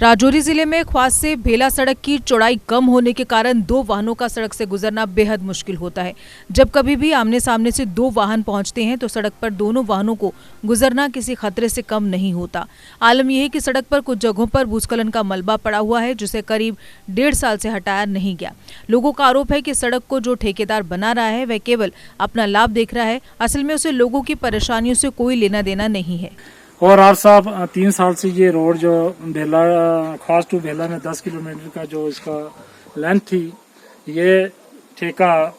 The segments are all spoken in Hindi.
राजौरी जिले में ख्वास से भेला सड़क की चौड़ाई कम होने के कारण दो वाहनों का सड़क से गुजरना बेहद मुश्किल होता है। जब कभी भी आमने सामने से दो वाहन पहुंचते हैं तो सड़क पर दोनों वाहनों को गुजरना किसी खतरे से कम नहीं होता। आलम यह है कि सड़क पर कुछ जगहों पर भूस्खलन का मलबा पड़ा हुआ है, जिसे करीब 1.5 साल से हटाया नहीं गया। लोगों का आरोप है कि सड़क को जो ठेकेदार बना रहा है वह केवल अपना लाभ देख रहा है। असल में उसे लोगों की परेशानियों से कोई लेना देना नहीं है। और आज साहब 3 साल से ये रोड जो भेला खास टू भेला में 10 किलोमीटर का जो इसका लेंथ थी, ये ठेका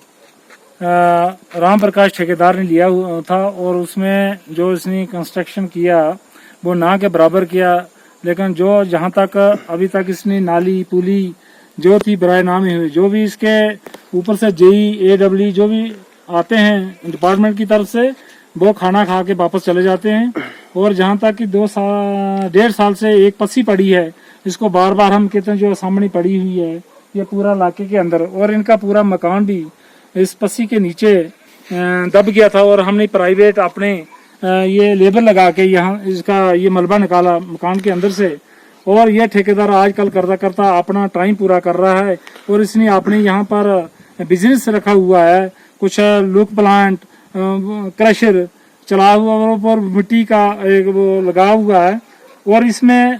राम प्रकाश ठेकेदार ने लिया हुआ था और उसमें जो इसने कंस्ट्रक्शन किया वो ना के बराबर किया। लेकिन जो जहां तक अभी तक इसने नाली पुली जो थी बराए नाम ही हुई, जो भी इसके ऊपर से JEE जो भी आते हैं डिपार्टमेंट की तरफ से, वो खाना खा के वापस चले जाते हैं। और जहां तक कि 1.5 साल से एक पस्सी पड़ी है, इसको बार बार हम कहते हैं जो सामने पड़ी हुई है ये पूरा इलाके के अंदर, और इनका पूरा मकान भी इस पस्सी के नीचे दब गया था। और हमने प्राइवेट अपने ये लेबर लगा के यहाँ इसका ये मलबा निकाला मकान के अंदर से, और ये ठेकेदार आजकल करता करता अपना टाइम पूरा कर रहा है। और इसने अपने यहाँ पर बिजनेस रखा हुआ है, कुछ लुक प्लांट क्रशर चला हुआ और मिट्टी का एक वो लगा हुआ है। और इसमें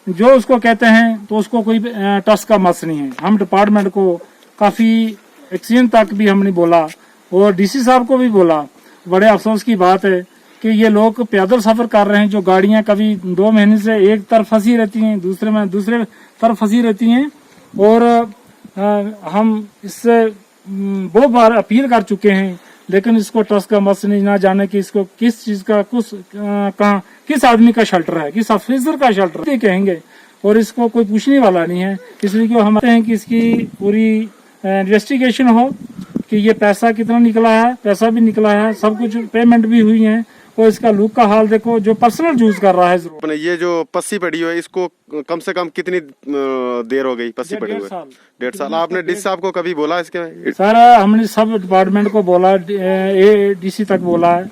जो उसको कहते हैं तो उसको कोई टस का मस नहीं है। हम डिपार्टमेंट को काफी एक्सीडेंट तक भी हमने बोला और DC साहब को भी बोला। बड़े अफसोस की बात है कि ये लोग पैदल सफर कर रहे हैं, जो गाड़ियां कभी 2 महीने से एक तरफ फंसी रहती हैं, दूसरे तरफ फंसी रहती हैं। और हम इससे बहुत बार अपील कर चुके हैं, लेकिन इसको टस का मस नहीं, ना जाने कि इसको किस चीज का किस आदमी का शेल्टर है, किस ऑफिसर का शेल्टर है कहेंगे, और इसको कोई पूछने वाला नहीं है। इसलिए क्यों हम हैं कि इसकी पूरी इन्वेस्टिगेशन हो कि ये पैसा कितना निकला है, पैसा भी निकला है, सब कुछ पेमेंट भी हुई है। और इसका लुक का हाल देखो, जो पर्सनल यूज कर रहा है जरूर। ये जो पस्सी पड़ी हुई है, इसको कम से कम कितनी देर हो गई पस्सी पड़ी हुई? 1.5 साल। आपने DC साहब को कभी बोला इसके? सर हमने सब डिपार्टमेंट को बोला, DC तक बोला है,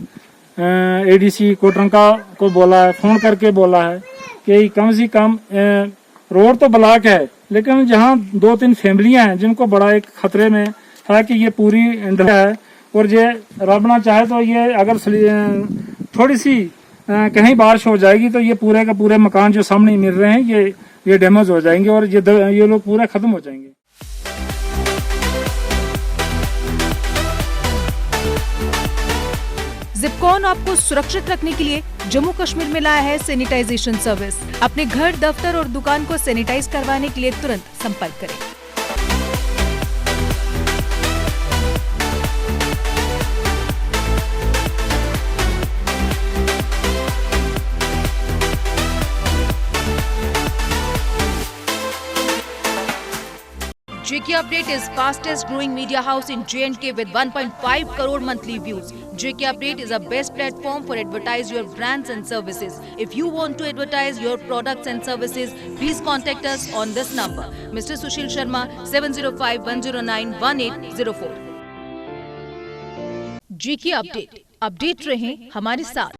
ADC कोटरंका को बोला है, फोन करके बोला है कि कम से कम रोड तो ब्लॉक है, लेकिन जहाँ 2-3 फैमिलियां हैं जिनको बड़ा एक खतरे में है कि ये पूरी है। और ये रब ना चाहे तो ये अगर थोड़ी सी कहीं बारिश हो जाएगी तो ये पूरे के पूरे मकान जो सामने मिल रहे हैं ये डैमेज हो जाएंगे और ये लोग पूरे खत्म हो जाएंगे। जिपकॉन आपको सुरक्षित रखने के लिए जम्मू कश्मीर में लाया है सैनिटाइजेशन सर्विस। अपने घर, दफ्तर और दुकान को सैनिटाइज करवाने के लिए तुरंत संपर्क करें। JK Update is fastest growing media house in J&K with 1.5 crore monthly views. JK Update is a best platform for advertise your brands and services. If you want to advertise your products and services, please contact us on this number. Mr. Sushil Sharma, 705-109-1804. JK Update. Update रहें हमारे साथ।